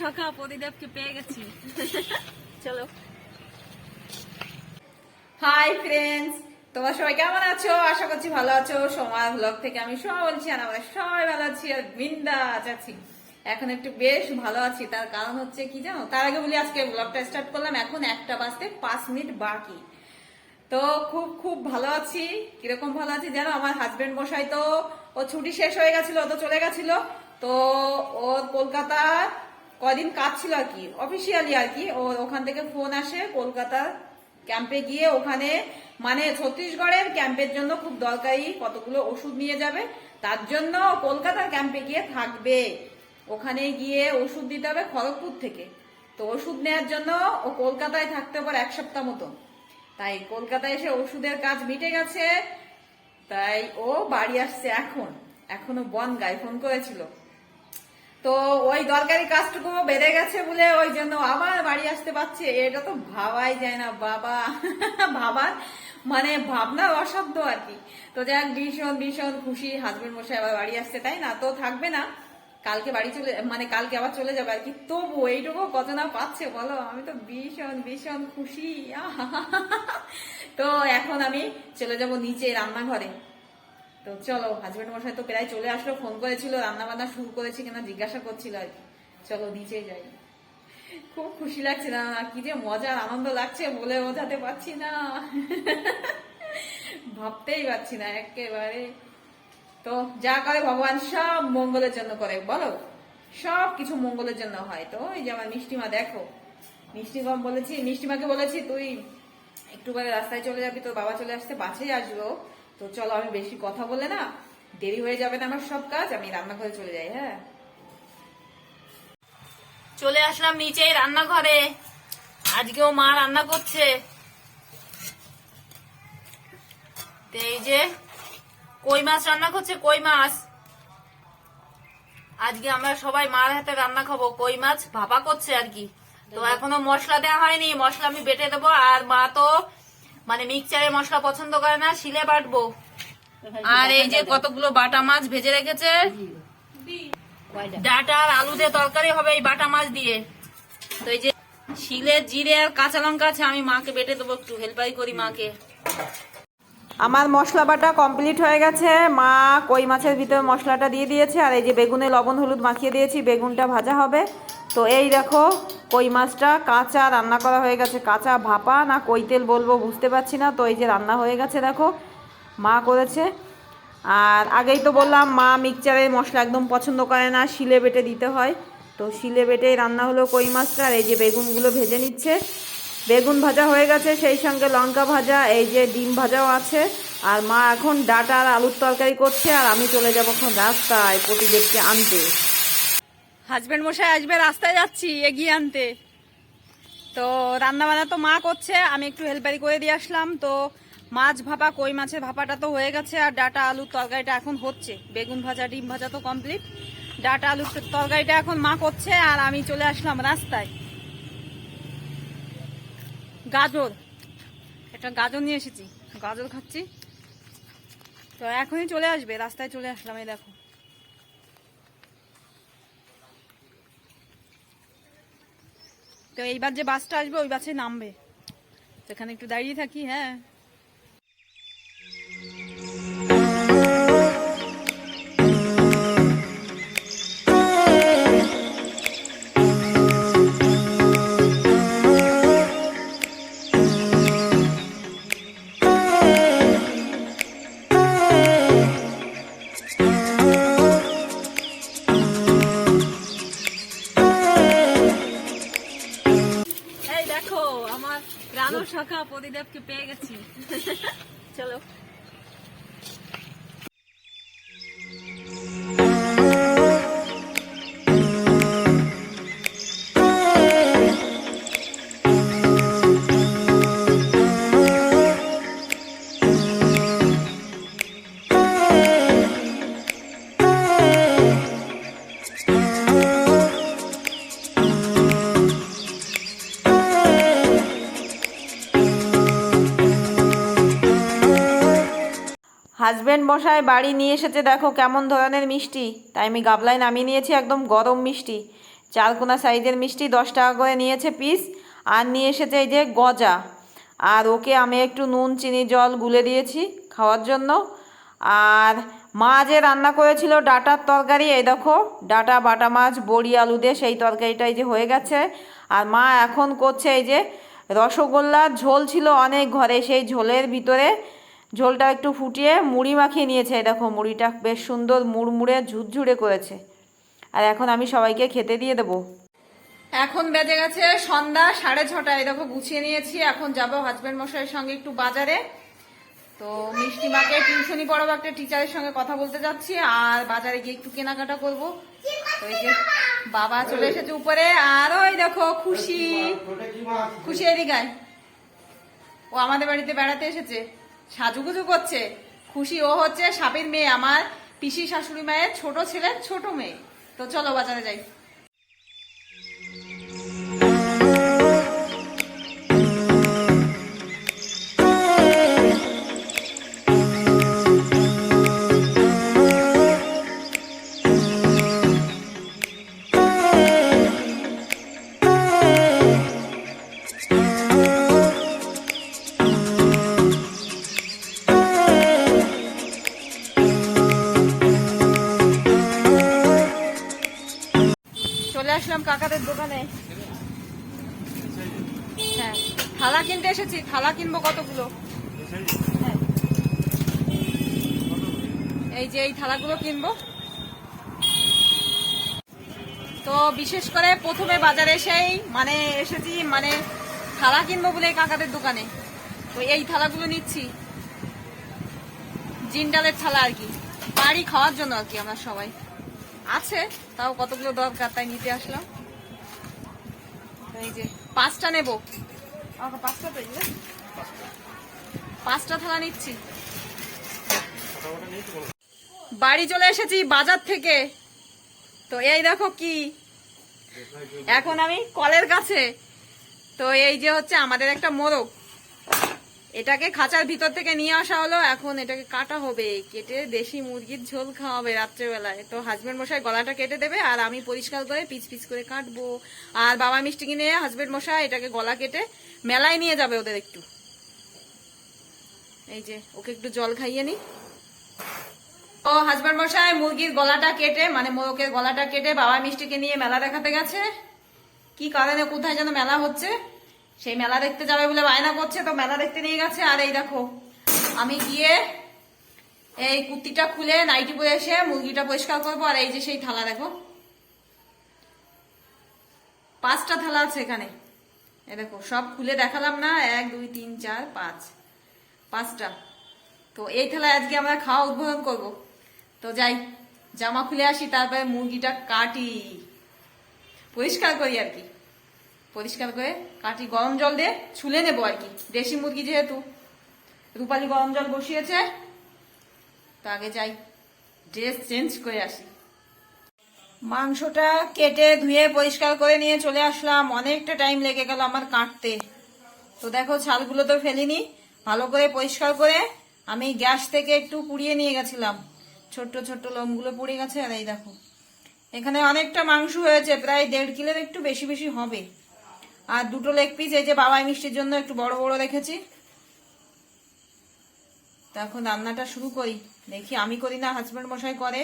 সখা প্রদীপকে পেয়ে গেছি। চলো। হাই ফ্রেন্ডস, তোমরা সবাই কেমন আছো? আশা করছি ভালো আছো। সোমার ব্লগ থেকে আমি সবাই বলছি, আর আমরা সবাই ভালো আছি আর বিন্দাস আছি। এখন একটু বেশ ভালো আছি, তার কারণ হচ্ছে কি জানো? তার আগে বলি, আজকে ব্লগটা স্টার্ট করলাম, এখন 1টা বাজতে 5 মিনিট বাকি। তো খুব খুব ভালো আছি। কিরকম ভালো আছি জানো? আমার হাজবেন্ড মশাই তো ও ছুটি শেষ হয়ে গেছিল, ও তো চলে গেছিল। তো ওর কলকাতার কদিন কাজ ছিল আর কি, অফিসিয়ালি আর কি। ও ওখান থেকে ফোন আসে কলকাতার ক্যাম্পে গিয়ে, ওখানে মানে ছত্তিশগড়ের ক্যাম্পের জন্য খুব দরকারি কতগুলো ওষুধ নিয়ে যাবে, তার জন্য কলকাতার ক্যাম্পে গিয়ে থাকবে। ওখানে গিয়ে ওষুধ দিতে হবে খড়গপুর থেকে। তো ওষুধ নেওয়ার জন্য ও কলকাতায় থাকতে পারে 1 সপ্তাহ মতন। তাই কলকাতায় এসে ওষুধের কাজ মিটে গেছে, তাই ও বাড়ি আসছে। এখনো বনগায় ফোন করেছিল, তো ওই দরকারি কাজটুকু বেড়ে গেছে বলে ওই জন্য আবার বাড়ি আসতে পারছে। এটা তো ভাবাই যায় না বাবা। ভাবার মানে ভাবনার অসাধ্য আর কি। তো যাক, ভীষণ ভীষণ খুশি, হাজবেন্ড মশাই আবার বাড়ি আসছে, তাই না? তো থাকবে না, কালকে বাড়ি চলে, মানে কালকে আবার চলে যাবে আর কি। তবু এইটুকু কত না পাচ্ছে বলো, আমি তো ভীষণ ভীষণ খুশি। তো এখন আমি চলে যাব নিচে রান্নাঘরে। তো চলো, হাজবেন্ড মশাই তো প্রায় চলে আসলো, ফোন করেছিল, রান্না বান্না শুরু করেছি কিনা জিজ্ঞাসা করছিল আর কি। চলো নিচে যাই। খুব খুশি লাগছে না, কি যে মজার আনন্দ লাগছে বলে বোঝাতে পারছি না। ভাবতেই পারছি না একেবারে। তো যা করে ভগবান সব মঙ্গলের জন্য করে, বলো? সব কিছু মঙ্গলের জন্য হয়। তো এই যে আমার মিষ্টিমা, দেখো মিষ্টিমাকে বলেছি তুই একটু পরে রাস্তায় চলে যাবি, তোর বাবা চলে আসতে, বাসেই আসবো। তো চলো, আমি বেশি কথা বলে না, দেরি হয়ে যাবে না আমার সব কাজ, আমি রান্নাঘরে চলে যাই। হ্যাঁ, চলে আসলাম নিচে রান্নাঘরে। আজকেও মা রান্না করছে। এই যে কই মাছ রান্না করছে, কই মাছ। আজকে আমরা সবাই মার হাতে রান্না খাবো, কই মাছ ভাপা করছে আর কি। তো এখনো মশলা দেওয়া হয়নি, মশলা আমি বেটে দেবো। আর মা তো মানে মিক্সচারে মশলা পছন্দ করে না, শিলে বাটবো। আর এই যে কতগুলো বাটা মাছ ভেজে রেখেছে, ডাটা আর আলু দিয়ে তরকারি হবে এই বাটা মাছ দিয়ে। তো এই যে শিলে জিরে আর কাঁচা লঙ্কা আছে, আমি মাকে বেটে দেবো, একটু হেল্পাই করি মাকে। আমার মশলা বাটা কমপ্লিট হয়ে গেছে। মা কই মাছের ভিতরে মশলাটা দিয়ে দিয়েছে, আর এই যে বেগুনে লবণ হলুদ মাখিয়ে দিয়েছি, বেগুনটা ভাজা হবে। তো এই দেখো, কই মাছটা কাঁচা রান্না করা হয়ে গেছে, কাঁচা ভাপা না কই তেল বলবো বুঝতে পারছি না। তো এই যে রান্না হয়ে গেছে, দেখো মা করেছে। আর আগেই তো বললাম, মা মিক্সচারের মশলা একদম পছন্দ করে না, শিলে বেটে দিতে হয়। তো শিলে বেটেই রান্না হলো কই মাছটা। আর এই যে বেগুনগুলো ভেজে নিচ্ছে, বেগুন ভাজা হয়ে গেছে, সেই সঙ্গে লঙ্কা ভাজা, এই যে ডিম ভাজাও আছে। আর মা এখন ডাটা আর আলুর তরকারি করছে, আর আমি চলে যাবো এখন রাস্তায় প্রতিদেবকে আনতে। হাজবেন্ড মশাই আসবে, রাস্তায় যাচ্ছি এগিয়ে আনতে। তো রান্না বান্না তো মা করছে, আমি একটু হেল্পারি করে দিয়ে আসলাম। তো মাছ ভাপা, কই মাছের ভাপাটা তো হয়ে গেছে, আর ডাটা আলুর তরকারিটা এখন হচ্ছে। বেগুন ভাজা ডিম ভাজা তো কমপ্লিট, ডাটা আলুর তরকারিটা এখন মা করছে। আর আমি চলে আসলাম রাস্তায়। গাজর, একটা গাজর নিয়ে এসেছি, গাজর খাচ্ছি। তো এখনই চলে আসবে, রাস্তায় চলে আসলাম। এই দেখো, তো এইবার যে বাসটা আসবে ওই বাসে নামবে। তো এখানে একটু দাঁড়িয়ে থাকি। হ্যাঁ, আমার রানু শাখা প্রদীপকে পেয়ে গেছি। চলো। হাজবেন্ড মশাই বাড়ি নিয়ে এসেছে, দেখো কেমন ধরনের মিষ্টি। তাই আমি গাবলায় নামিয়ে নিয়েছি, একদম গরম মিষ্টি। চারকোনা সাইজের মিষ্টি 10 টাকা করে নিয়েছে পিস। আর নিয়ে এসেছে এই যে গজা। আর ওকে আমি একটু নুন চিনি জল গুলে দিয়েছি খাওয়ার জন্য। আর মা যে রান্না করেছিল ডাঁটার তরকারি, এই দেখো ডাঁটা বাটা মাছ বড়ি আলু দিয়ে সেই তরকারিটা এই যে হয়ে গেছে। আর মা এখন করছে এই যে রসগোল্লার ঝোল ছিল অনেক ঘরে, সেই ঝোলের ভিতরে ঝোলটা একটু ফুটিয়ে মুড়ি মাখিয়ে নিয়েছে। এই দেখো মুড়িটা বেশ সুন্দর মুড়মুড়ে ঝুরঝুরে করেছে। আর এখন আমি সবাইকে খেতে দিয়ে দেবো। এখন বেজে গেছে সন্ধ্যা 6:30। এই দেখো গুছিয়ে নিয়েছি, এখন যাবো হাজবেন্ড মশাইয়ের সঙ্গে একটু বাজারে। তো মিষ্টি মাকে টিউশনি পড়াবো, একটা টিচারের সঙ্গে কথা বলতে যাচ্ছি, আর বাজারে গিয়ে একটু কেনাকাটা করবো। তো এই যে বাবা চলে এসেছে উপরে, আর ওই দেখো খুশি। খুশি এদিকে, ও আমাদের বাড়িতে বেড়াতে এসেছে, সাজুগুজু করছে। খুশি ও হচ্ছে সাপের মেয়ে, আমার পিসি শাশুড়ি মায়ের ছোট ছেলের ছোট মেয়ে। তো চলো বাজারে যাই। চলে আসলাম কাকাদের দোকানে। হ্যাঁ, থালা কিনতে এসেছি। থালা কিনবো কতগুলো। হ্যাঁ, এই যে এই থালাগুলো কিনবো। তো বিশেষ করে প্রথমে বাজারে এসেই এসেছি থালা কিনবো বলে কাকাদের দোকানে। তো এই থালাগুলো নিচ্ছি, জিন্ডালের থালা আর কি, বাড়ি খাওয়ার জন্য আর কি। আমরা সবাই আছে, তাও কতগুলো দরকার তাই নিতে আসলাম। এই যে 5টা নেবো। 5টা তো 5টা থালা নিচ্ছি। বাড়ি চলে এসেছি বাজার থেকে। তো এই দেখো কি, এখন আমি কলের কাছে। তো এই যে হচ্ছে আমাদের একটা মোরগ, এটাকে খাঁচার ভিতর থেকে নিয়ে আসা হলো। এখন এটাকে কাটা হবে, কেটে দেশি মুরগির ঝোল খাওয়াবে রাত্রেবেলায়। তো হাজবেন্ড মশাই গলাটা কেটে দেবে, আর আমি পরিষ্কার করে পিস পিস করে কাটবো। আর বাবা মিষ্টি কিনে হাজবেন্ড মশাই এটাকে গলা কেটে মেলায় নিয়ে যাবে ওদের একটু। এই যে ওকে একটু জল খাইয়ে নি। ও হাজবেন্ড মশাই মুরগির গলাটা কেটে মোরগের গলাটা কেটে বাবা মিষ্টিকে নিয়ে মেলা দেখাতে গেছে। কি কারণে কোথায় যেন মেলা হচ্ছে, সেই মেলা দেখতে যাবে বলে বায়না করছে। তো মেলা দেখতে নিয়ে গেছে। আর এই দেখো আমি গিয়ে এই কুর্তিটা খুলে নাইটি পরে এসে মুরগিটা পরিষ্কার করবো। আর এই যে সেই থালা দেখো, 5টা থালা আছে এখানে। এই দেখো সব খুলে দেখালাম না, 1 2 3 4 5, 5টা। তো এই থালায় আজকে আমরা খাওয়া উদ্বোধন করবো। তো যাই জামা খুলে আসি, তারপরে মুরগিটা কাটি, পরিষ্কার করি আর কি। পরিষ্কার করে কাটি, গরম জল দিয়ে ছুলে নেবো আর কি। দেশি মুরগি যেহেতু, রূপালি গরম জল বসিয়েছে। তো আগে যাই ড্রেস চেঞ্জ করে আসি। মাংসটা কেটে ধুয়ে পরিষ্কার করে নিয়ে চলে আসলাম। অনেকটা টাইম লেগে গেল আমার কাটতে। তো দেখো ছালগুলো তো ফেলিনি, ভালো করে পরিষ্কার করে আমি গ্যাস থেকে একটু পুড়িয়ে নিয়ে গেছিলাম। ছোট্ট ছোট্ট লোমগুলো পুড়ে গেছে। আর এই দেখো এখানে অনেকটা মাংস হয়েছে, প্রায় 1.5 কিলোর একটু বেশি বেশি হবে। আর 2টো লেগ পিস এই যে বাবাই মিষ্টির জন্য একটু বড় বড় রেখেছি। তো এখন রান্নাটা শুরু করি। দেখি, আমি করি না, হাজবেন্ড মশাই করে।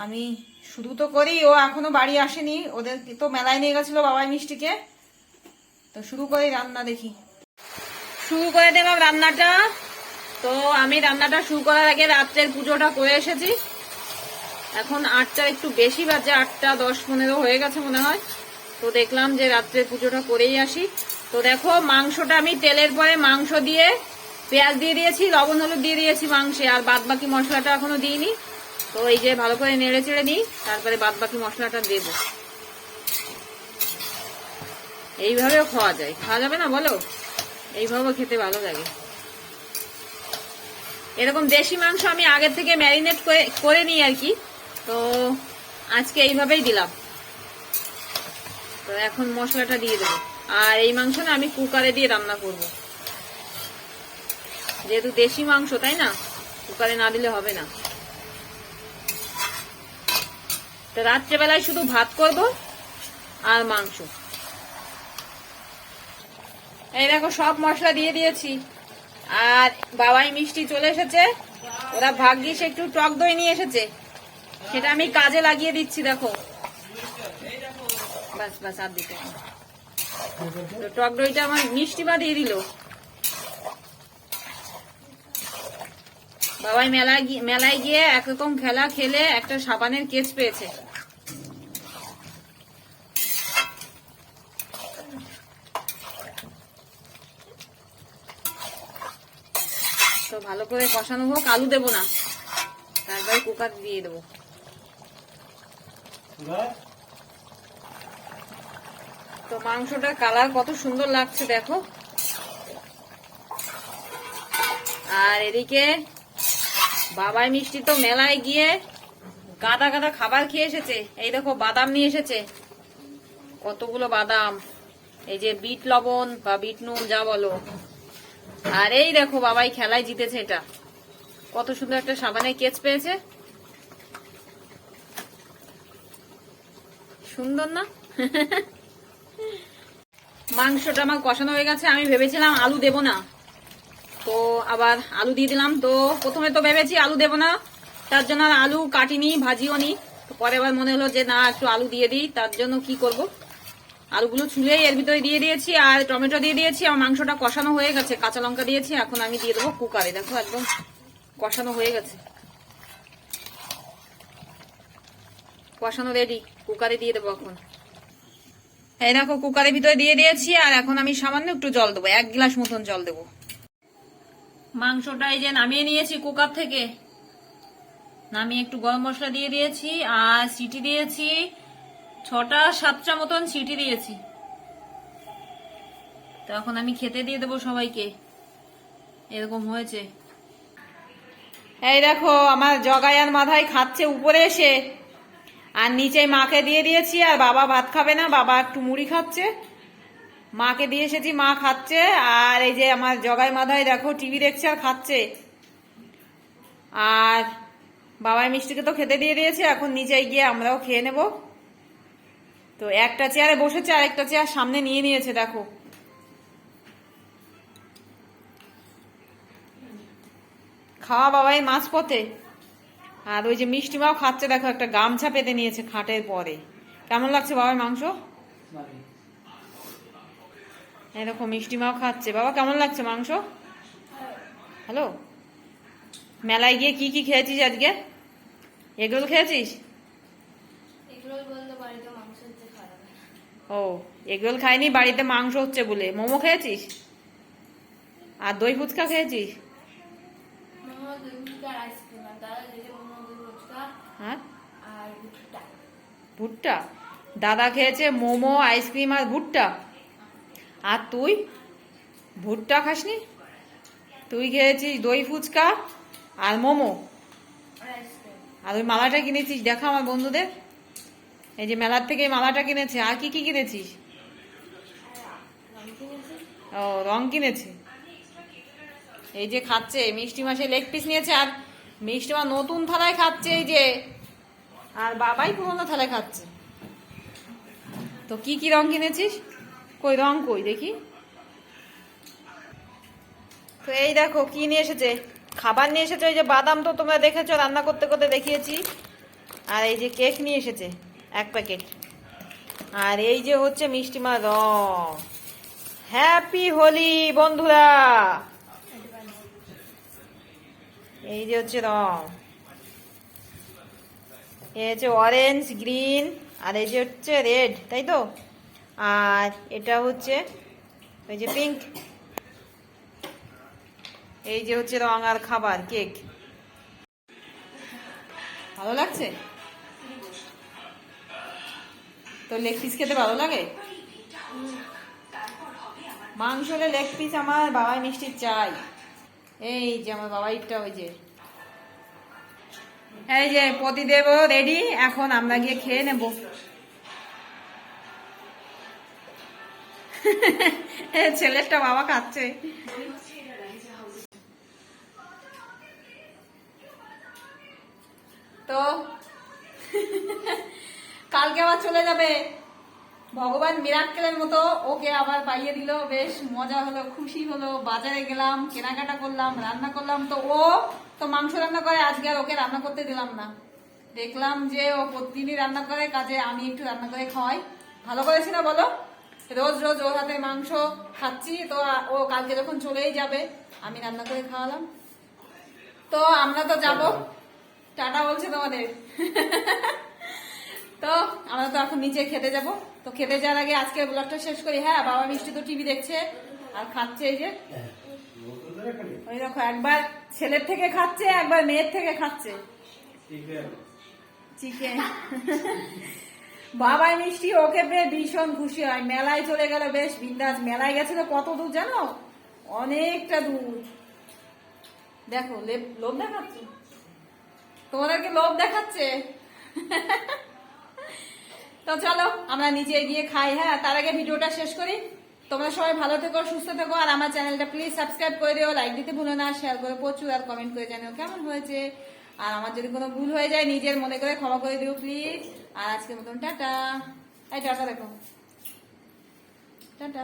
আমি শুরু তো করি, ও এখনো বাড়ি আসেনি, ওদের তো মেলায় নিয়ে গেছিল বাবাই মিষ্টিকে। তো শুরু করি রান্না, দেখি। শুরু করে দিলাম রান্নাটা। তো আমি রান্নাটা শুরু করার আগে রাত্রের পুজোটা করে এসেছি। এখন 8টা একটু বেশি বাজে, 8টা 10-15 হয়ে গেছে মনে হয়। তো দেখলাম যে রাত্রের পুজোটা করেই আসি। তো দেখো মাংসটা আমি তেলের পরে মাংস দিয়ে পেঁয়াজ দিয়ে দিয়েছি, লবণ হলুদ দিয়ে দিয়েছি মাংসে, আর বাদ বাকি মশলাটা এখনো দিইনি। তো এই যে ভালো করে নেড়ে চেড়ে নিই, তারপরে বাদ বাকি মশলাটা দেব। এইভাবেও খাওয়া যায়, খাওয়া যাবে না বলো? এইভাবেও খেতে ভালো লাগে। এরকম দেশি মাংস আমি আগের থেকে ম্যারিনেট করে নিই আর কি। তো আজকে এইভাবেই দিলাম। তো এখন মশলাটা দিয়ে দেবো। আর এই মাংস না আমি কুকারে দিয়ে রান্না করব, যেহেতু দেশি মাংস তাই না, কুকারে না দিলে হবে না। তো রাত্রেবেলায় শুধু ভাত করব, আর মাংস। এই দেখো সব মশলা দিয়ে দিয়েছি। আর বাবাই মিষ্টি চলে এসেছে, ওরা ভাগ্যিস একটু টক দই নিয়ে এসেছে, সেটা আমি কাজে লাগিয়ে দিচ্ছি। দেখো বাস বাস আর দিতে, তো টক দইটা আমার মিষ্টি বা দিয়ে দিল। বাবাই মেলায় গিয়ে একরকম খেলা খেলে একটা সাবানের কেস পেয়েছে। তো ভালো করে কষানো হোক, আলু দেবো না, তারপরে কুকার দিয়ে দেবো। তো মাংসটার কালার কত সুন্দর লাগছে দেখো। আর এদিকে বাবাই মিষ্টি তো মেলায় গিয়ে গাদা গাদা খাবার খেয়ে এসেছে। এই দেখো বাদাম নিয়ে এসেছে, কতগুলো বাদাম, এই যে বিট লবণ বা বিট নুন যা বলো। আর এই দেখো বাবাই খেলায় জিতেছে, এটা কত সুন্দর একটা সাবানের কেচ পেয়েছে, সুন্দর না? মাংসটা আমার কষানো হয়ে গেছে। আমি ভেবেছিলাম আলু দেব না, তো আবার আলু দিয়ে দিলাম। তো প্রথমে তো ভেবেছি আলু দেব না, তার জন্য আর আলু কাটিনি, ভাজিও নি। তো পরে আবার মনে হলো যে না, একটু আলু দিয়ে দিই। তার জন্য কি করব, আলুগুলো ছুলেই এর ভিতরে দিয়ে দিয়েছি আর টমেটো দিয়ে দিয়েছি। আমার মাংসটা কষানো হয়ে গেছে, কাঁচা লঙ্কা দিয়েছি। এখন আমি দিয়ে দেবো কুকারে। দেখো একদম কষানো হয়ে গেছে, কষানো রেডি, কুকারে দিয়ে দেবো এখন। এই দেখো কুকারের ভিতরে দিয়ে দিয়েছি। আর এখন আমি সামান্য একটু জল দেবো, 1 গ্লাস মতন জল দেবো। মাংসটা এই যে নামিয়ে নিয়েছি কুকার থেকে, নামিয়ে একটু গরম মশলা দিয়ে দিয়েছি আর সিটি দিয়েছি 6টা 7টা মতন সিটি দিয়েছি। তো এখন আমি খেতে দিয়ে দেবো সবাইকে। এরকম হয়েছে। এই দেখো আমার জগায়ার মাথায় খাচ্ছে উপরে এসে, আর নিচে মাকে দিয়ে দিয়েছি। আর বাবা ভাত খাবে না, বাবা একটু মুড়ি খাচ্ছে। মাকে দিয়ে এসেছি, মা খাচ্ছে। আর এই যে আমার জগাই মাথায় দেখো টিভি দেখছে আর খাচ্ছে। আর বাবাই মিষ্টিকে তো খেতে দিয়ে দিয়েছে, এখন নিচে গিয়ে আমরাও খেয়ে নেব। তো একটা চেয়ারে বসেছে আর একটা চেয়ার সামনে নিয়ে নিয়েছে দেখো। খাওয়া বাবাই মাছ পথে। আর ওই যে মিষ্টি মাও খাচ্ছে দেখো, একটা গামছা পেতে নিয়েছে খাটের পরে। কেমন লাগছে বাবাই মাংস? এরকম মিষ্টি মাও খাচ্ছে। বাবা কেমন লাগছে মাংস? হ্যালো, মেলায় গিয়ে কি কি খেয়েছিস আজকে? এগরোল খেয়েছিস? ও, এগরোল খাইনি, বাড়িতে মাংস হচ্ছে বলে। মোমো খেয়েছিস? আর দই ফুচকা খেয়েছিস? হ্যাঁ, ভুট্টা দাদা খেয়েছে, মোমো, আইসক্রিম আর ভুট্টা। আর তুই ভুট্টা খাসনি? তুই খেয়েছিস দই ফুচকা আর মোমো আর ওই মালাটা কিনেছিস। দেখা আমার বন্ধুদের, এই যে মেলার থেকে মালাটা কিনেছে। আর কি কি কিনেছিস? ও, রং কিনেছে। এই যে খাচ্ছে মিষ্টি মাসে লেগ পিস নিয়েছে। আর মিষ্টি মা নতুন থালায় খাচ্ছে এই যে, আর বাবাই পুরোনো থালায় খাচ্ছে। তো কি কি রং কিনেছিস? কই রং কই দেখি। তো এই দেখো কি নিয়ে এসেছে, খাবার নিয়ে এসেছে। ওই যে বাদাম তো তোমরা দেখেছো, রান্না করতে করতে দেখিয়েছি। আর এই যে কেক নিয়ে এসেছে 1 প্যাকেট। আর এই যে হচ্ছে মিষ্টি মা রং। হ্যাপি হোলি বন্ধুরা। এই যে হচ্ছে রং, এই হচ্ছে অরেঞ্জ, গ্রিন, আর এই যে হচ্ছে রেড, তাই তো। আর এটা হচ্ছে ওই যে পিঙ্ক। এই যে হচ্ছে রং আর খাবার কেক। ভালো লাগছে তো? লেগ পিস খেতে ভালো লাগে? মাংস হলে লেগ পিস আমার বাবাই মিষ্টি চাই। এই যে আমার বাবাইটা, ওই যে এই যে প্রতিদেব রেডি। এখন আমরা গিয়ে খেয়ে নেব। ছেলেটা বাবা খাচ্ছে। তো কালকে আবার চলে যাবে, ভগবান মিরাক্কেলের মতো ওকে আবার পাইয়ে দিল, বেশ মজা হলো, খুশি হলো। বাজারে গেলাম, কেনাকাটা করলাম, রান্না করলাম। তো ও তো মাংস রান্না করে, আজকে আর ওকে রান্না করতে দিলাম না। দেখলাম যে ও প্রতিদিনই রান্না করে, কাজে আমি একটু রান্না করে খাওয়াই। ভালো করেছি না বলো? রোজ রোজ ওর হাতে মাংস খাচ্ছি, তো ও কালকে যখন চলেই যাবে আমি রান্না করে খাওয়ালাম। তো আমরা তো যাব, টাটা বলছে তোমাদের। তো আমরা তো এখন নিচে খেতে যাব। তো খেতে যাওয়ার আগে আজকে ব্লগটা শেষ করি। হ্যাঁ, বাবা মিষ্টি তো টিভি দেখছে আর খাচ্ছে। এই যে ওই দেখো, একবার ছেলের থেকে খাচ্ছে, একবার মেয়ের থেকে খাচ্ছে চিকেন। বাবা মিষ্টি ওকে পেয়ে ভীষণ খুশি হয়। মেলায় চলে গেল, বেশ বিন্দাস। মেলায় গেছিল কত দূর জানো? অনেকটা দূর। দেখো লোভ দেখাচ্ছে, তোমাদেরকে লোভ দেখাচ্ছে। তো চলো আমরা নিচে গিয়ে খাই। হ্যাঁ, তার আগে ভিডিওটা শেষ করি। তোমরা সবাই ভালো থেকো, সুস্থ থেকো, আর আমার চ্যানেলটা প্লিজ সাবস্ক্রাইব করে দিও, লাইক দিতে ভুলো না, শেয়ার করে প্রচুর, আর কমেন্ট করে জানিও কেমন হয়েছে। আর আমার যদি কোনো ভুল হয়ে যায় নিজের মনে করে ক্ষমা করে দিও প্লিজ। আর আজকের মতন টাটা। এই টাটা দেখো, টাটা।